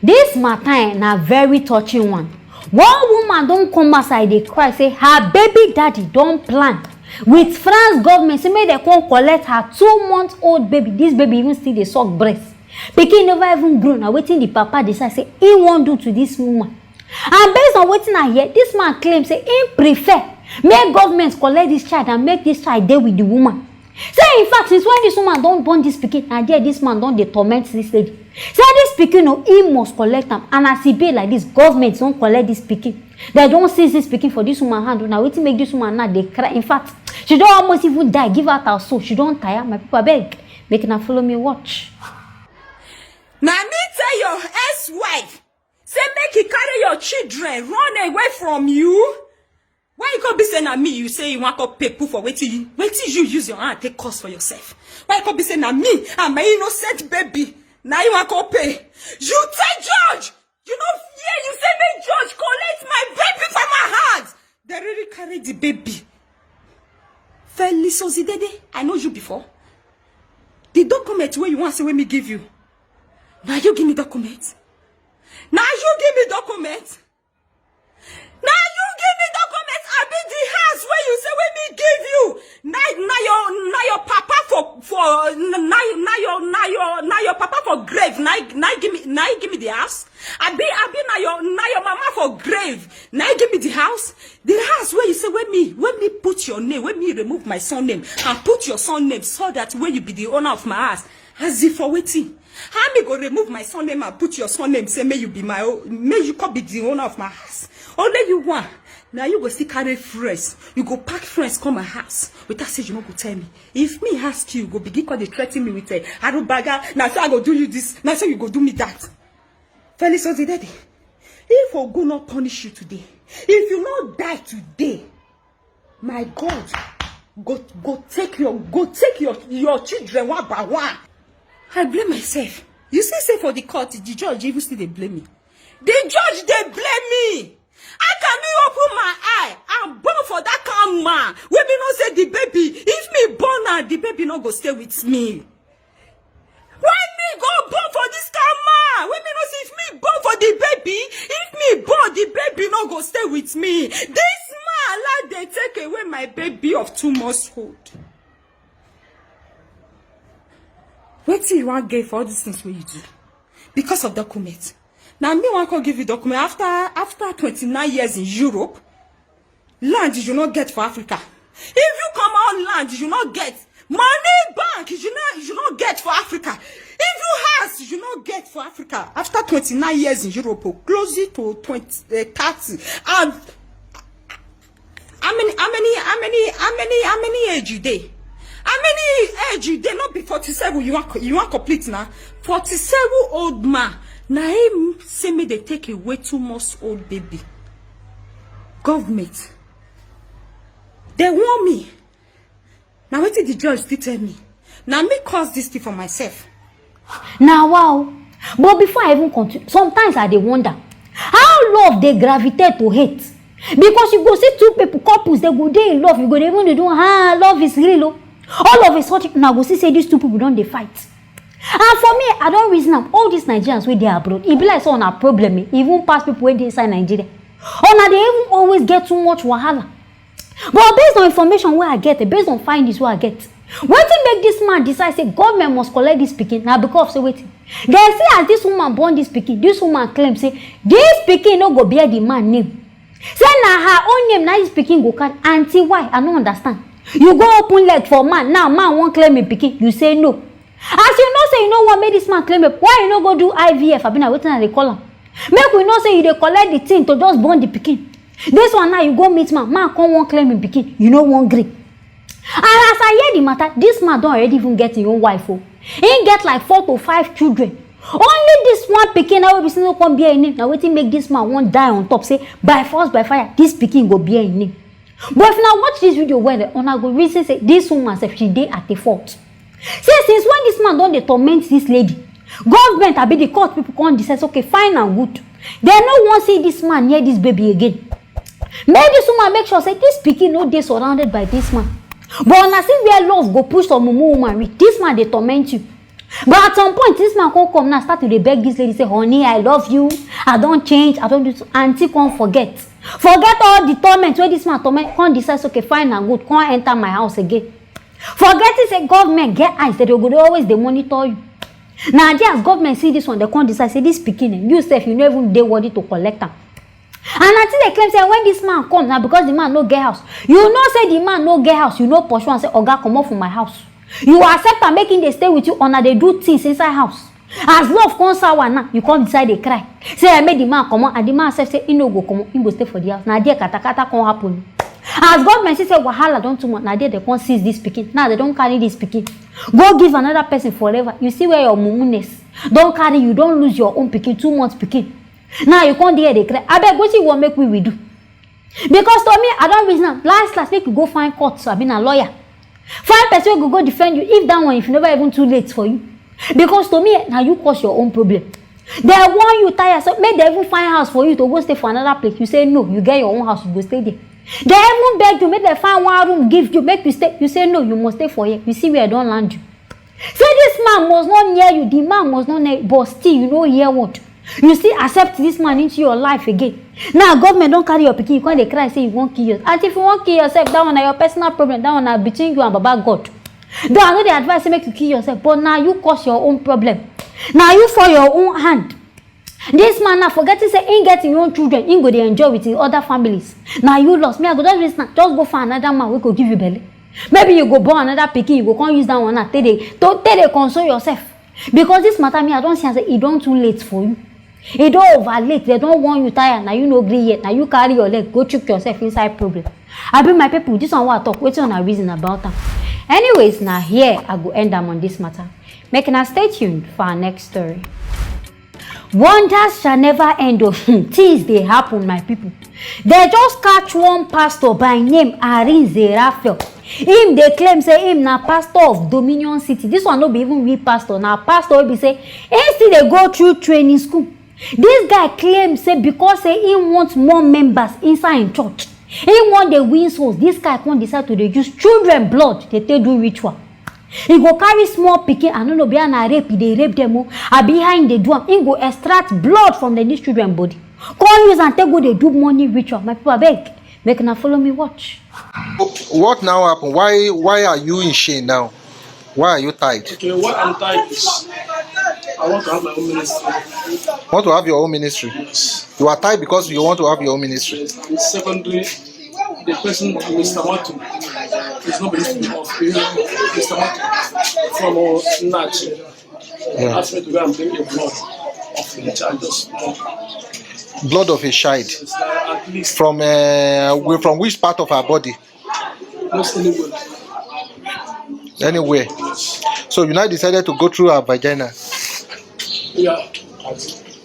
This matter na very touching one. One woman don't come outside, they cry, say her baby daddy don't plan with France government, say make they come collect her 2-month-old baby. This baby even still dey suck breast. Pikin never even grown. Now waiting the papa decide say he won't do to this woman. And based on waiting I hear, this man claims say he prefer make government collect this child and make this child there with the woman. Say in fact, since when this woman don't born this pikin, and there this man don't dey torment this lady. Say this pikin no, he must collect them. And as he be like this, government don't collect this pikin. They don't seize this pikin for this woman hand. Now waiting make this woman now they cry. In fact, she don't almost even die. Give out her soul. She don't tire. My people beg, make her follow me watch. Now me tell your ex-wife, say make you carry your children run away from you. Why you could be saying at me, you say you want to pay poo for waiting you use your hand take cost for yourself. Why you could be saying at me, I'm my innocent baby. Now you want to pay. You tell George, you know, yeah, you say make George collect my baby from my hands. They really carry the baby. Felice Ozidede, I know you before. The document where you want to say when me give you. Now you give me document. Now you give me document. Now you give me document. I be the house where you say when me give you. Now your papa for now your papa for grave. Now give me the house. I be now your mama for grave. Now give me the house. The house where you say when me put your name, when me remove my son name and put your son name so that when you be the owner of my house, as if for waiting. How me go remove my son name and put your son name, say may you be my own, may you come be the owner of my house. Only you want. Now you go still carry friends. You go pack friends come my house. Without say you not go tell me. If me ask you, go begin call they threaten me with a Arubaga. Now say I go do you this. Now say you go do me that. Felice Ozidede, if I go not punish you today, if you not die today, my God, go take your children one by one. I blame myself. You say for the court, the judge even still they blame me. The judge they blame me. I can me open my eye and born for that kind of man. When me not say the baby, if me born and the baby not go stay with me. Why me go born for this kind of man? When me not say if me born for the baby, if me born the baby not go stay with me. This man like they take away my baby of 2 months old. Wait till you want get for all these things what you do. Because of document. Now me want to give you document after 29 years in Europe. Land you not get for Africa. If you come on land you not get. Money bank you not get for Africa. If you house you not get for Africa. After 29 years in Europe, close it to 30. And how many age you day? How many age you dey not be 47? You want complete now? 47 old man. Now him say me they take away 2 months old baby. Government. They want me. Now what did the judge still tell me? Now me cause this thing for myself. Now wow. But before I even continue, sometimes I dey wonder how love they gravitate to hate. Because you go see two people, couples, they go dey in love, you go dey even dey do love is real. All of a sudden, now go see say these two people don't they fight. And for me, I don't reason up all these Nigerians where they are abroad. It be like so on a problem, even past people where they inside Nigeria. Or now they even always get too much wahala. But based on information where I get, based on findings where I get, when to make this man decide say government must collect this pikin now because say waiting. Then see as this woman born this pikin, this woman claims say this pikin no go bear the man name. Say now her own name now this pikin go carry. Auntie why? I don't understand. You go open leg for man. Now man won't claim a pikin. You say no. As you know say you know what made this man claim it. Why you no go do IVF? I've been waiting at the column. Make we know say you dey collect the thing to just born the pikin. This one now you go meet man. Man come won't claim a pikin. You know won't gree. And as I hear the matter, this man don't already even get his own wife. Oh. He get like 4 to 5 children. Only this one pikin now will be still come bear in name. Now waiting make this man won't die on top. Say by force by fire, this pikin go bear in name. But if now watch this video where the owner go reason say this woman say she dey at the fault. Say since when this man don't dey torment this lady, government abi the court people come decide okay fine and good. They no want see this man near this baby again. Make this woman make sure say this pikin no dey surrounded by this man. But on see where love go push some mumu woman reach. This man they torment you. But at some point, this man can't come now, start to beg this lady, say, honey, I love you. I don't change. I don't do so. Auntie can't forget. Forget all the torment where this man torment. Can't decide, okay, fine and good. Can't enter my house again. Forget it, say government get eyes that they go always they monitor you. Now, as government see this one, they can't decide, say this beginning. You say, you never even dare worthy to collect them. And until they claim say when this man comes now because the man no get house, you know say the man no get house, you know pursue and say oga come off from my house. You accept and making they stay with you or they do things inside house. As love comes sour now, you come inside they cry. Say I made the man come on and the man say he no go come on, he go stay for the house. Now there kata can't happen. As government say wahala don't too much, now there they can't seize this pikin. Now they don't carry this pikin. Go give another person forever. You see where your mumuness. Don't carry, you don't lose your own pikin, 2 months pikin. Now you can't hear the cry. I beg what you want make we do. Because to me, I don't reason. Last make you go find court, so I mean a lawyer. Find person who go defend you. If that one, if never even too late for you. Because to me, now you cause your own problem. They want you tired, so make they even find house for you to go stay for another place. You say no, you get your own house, you go stay there. They even beg you, make they find one room, give you, make you stay. You say no, you must stay for here. You see where I don't land you. Say this man must not near you, the man must not near you, but still you know hear what. You still accept this man into your life again. Now government don't carry your pikin, you can't cry say you won't kill yourself. And if you won't kill yourself, that one is your personal problem. That one is between you and Baba God. Though I know the advice to make you kill yourself, but now you cause your own problem. Now you for your own hand. This man now forget to say ain't getting your own children, ain't go to enjoy with his other families. Now you lost me. I go just go find another man who could give you belly. Maybe you go born another pikin, you go can't use that one now. Tell they console yourself. Because this matter me, I don't see say it don't too late for you. It don't over late. They don't want you tired. Now you no agree yet. Now you carry your leg. Go check yourself inside problem. I bring my people. This one what I talk. What's on a reason about them. Anyways, now here I go end them on this matter. Make now stay tuned for our next story. Wonders shall never end of things they happen, my people. They just catch one pastor by name Arinze Raphael. Him they claim say him na pastor of Dominion City. This one no be even real pastor. Now pastor will be say he still they go through training school. This guy claims say because say he wants more members inside in church. He want the win souls. This guy can't decide to use children blood to do ritual. He go carry small pikin, I don't know, behind a rape, they rape them, or behind the drum. He go extract blood from these children body. Come use and take go they do money ritual. My people beg, make now follow me watch. What now happened? Why are you in shame now? Why are you tied? Okay, what I'm tied is I want to have my own ministry. Want to have your own ministry? Yes. You are tied because you want to have your own ministry. Yes. And secondly, the person Mr. Matu is not believing me of Mr. Matu from Nachi. Asked me to go and bring a blood of the child, just Blood of a child. yes, at least From which part of our body? most anywhere. Anywhere. So you now decided to go through our vagina. Yeah.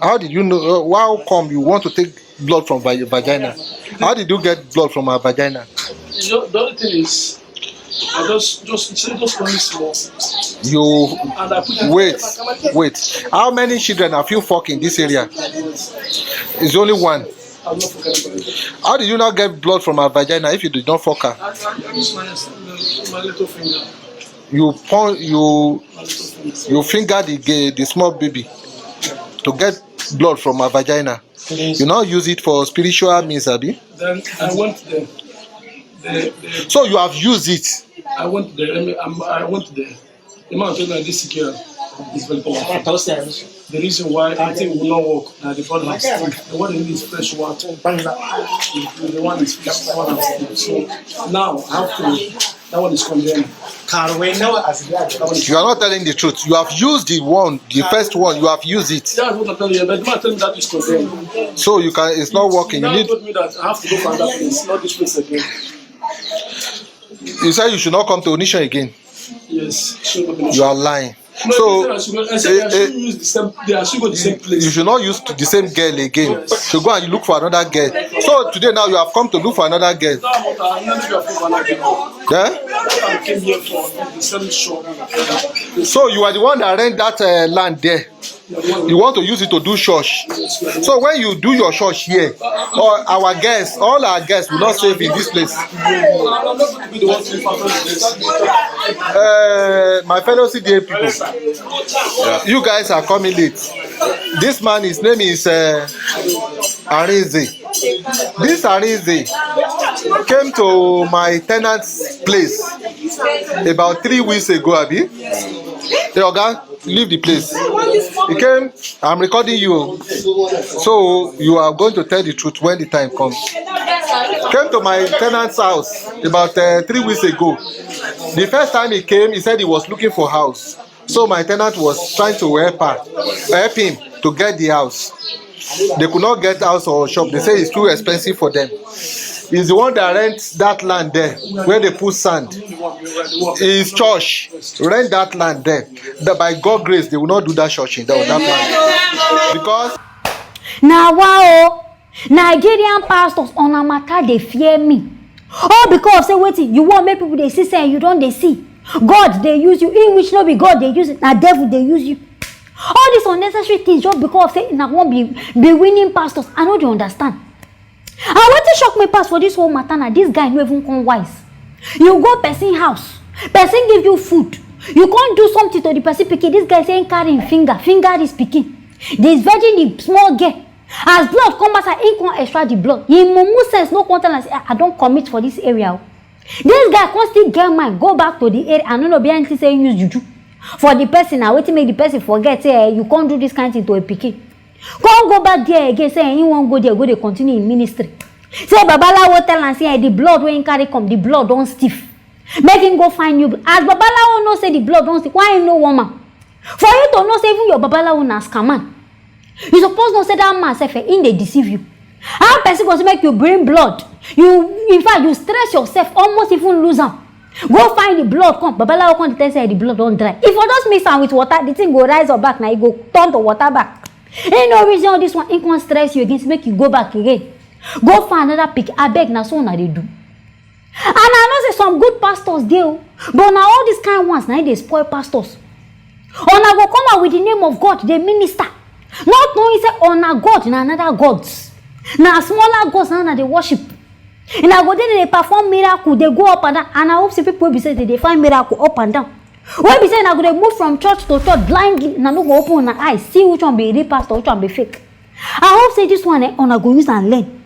How did you know? How come you want to take blood from your vagina? How did you get blood from our vagina? The only thing is, I just only small. You And I put wait. How many children have you fucked in this area? It's only one. I'm not forgetting. How did you not get blood from our vagina if you did not fuck her? I use my little finger. You My little finger. you finger the small baby to get blood from her vagina. You now use it for spiritual means, Abi. Then I went there. So you have used it. I went there. I went there. The man told me this girl is very powerful. The reason why I think it will not work now the problem is the one that needs fresh water. The one is fresh water. So now I have to. That one is condemned. You are not telling the truth. You have used the first one. You have used it. That's what I'm telling you. But the man told me that is condemned. So you can. It's not working. You He now need. told me that I have to go for another place, not this place again. You said you should not come to Onisha again. Yes. You are lying. No, So I said I should use the same. I should go the same place. you should not use the same girl again. To go and look for another girl. So today now you have come to look for another girl. Now I'm not sure if I'm Yeah. I came here for the same show. So you are the one that rent that land there. You want to use it to do church. So when you do your church here, all our guests will not save in this place. My fellow CDA people, you guys are coming late. This man, his name is Arinze. This Arinze came to my tenant's place about 3 weeks ago, Abi. The Oga, leave the place. He came, I'm recording you, so you are going to tell the truth when the time comes. Came to my tenant's house about 3 weeks ago. The first time he came, he said he was looking for house. So my tenant was trying to help him to get the house. They could not get house or shop. They say it's too expensive for them. He's the one that rents that land there where they put sand. His church rent that land there. That by God's grace they will not do that church in that land. Because now wow, Nigerian pastors on a matter they fear me. All because say waiting, you want make people they see say you don't they see. God they use you, in which no be God they use it, now devil they use you. All these unnecessary things just because say I won't be winning pastors. I know they understand. I want to shock me pass for this whole matter. Now this guy no even come wise. You go person house, person give you food. You can't do something to the person picking. This guy saying carrying finger is picking. This virgin the small girl. As blood come back, he can't extract the blood. In mumu sense, no content and say I don't commit for this area. This guy can't still get mine. Go back to the area and no be anything say use juju. For the person now, wait to make the person forget say you can't do this kind of thing to a pikin. Can't go back there again say you won't go there, go they continue in ministry. Say Babalawo tell and say the blood when carry come, the blood don't stiff. Make him go find you. As Babalawo no say the blood don't stiff, why ain't no woman? For you to know say even your Babalawo na scammer. You suppose not say that man say in they deceive you. How person go to make you bring blood? You in fact you stress yourself, almost even lose them. Go find the blood come. Babalawo come tell say the blood don't dry. If you just mix am with water, the thing go rise or back now, it go turn to water back. Ain't no reason this one ain't gonna stress you against make you go back again. Go find another pick. I beg na so na they do. And I know say some good pastors deal, but now all these kind ones now they spoil pastors. Una go come out with the name of God, they minister. Not knowing say una God na another gods. Na smaller gods na they worship. And I go there they perform miracle, they go up and down. And I hope see people be say they find miracle up and down. When be saying I go they move from church to church blindly, na no go open una eyes, see which one be real pastor, which one be fake. I hope say this one una go use and learn.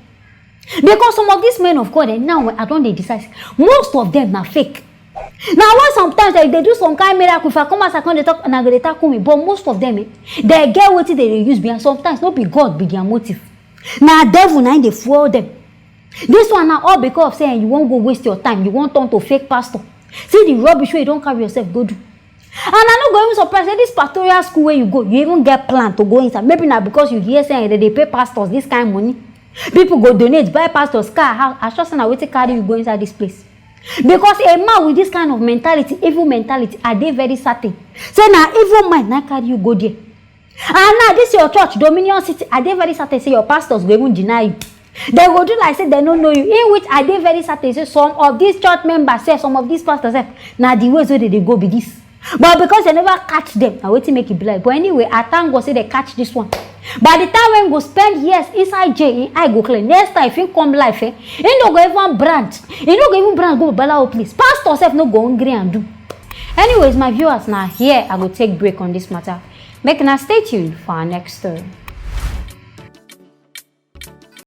Because some of these men of God now I don't they decide most of them are fake. Now why sometimes they do some kind of miracle, if I come as I come they talk and I go they talk me, but most of them they get what they use behind. Sometimes not be God be their motive. Now devil now they fool them. This one now all because of saying you won't go waste your time, you won't turn to fake pastor. See the rubbish where you don't carry yourself go do. And I'm not going to surprise this pastoral school where you go, you even get plan to go inside. Maybe not because you hear saying that they pay pastors this kind of money. People go donate, buy pastors car, house. I trust and wait to carry you go inside this place. Because a man with this kind of mentality, evil mentality, are they very certain? Say now evil mind not carry you go there. And now this your church, Dominion City, are they very certain say your pastors go even deny you? They go do like say they don't know you. In which are they very certain say some of these church members say, some of these pastors say, now the ways where they go be this. But because they never catch them, I wait to make it blind. But anyway, I thank God say they catch this one. By the time when go spend years inside jail, I go clean. Next time if you come life, he no go even branch. He no go even branch go Balawo place. Pastor self no go hungry and do. Anyways, my viewers, now here I go take break on this matter. Make now stay tuned for our next story.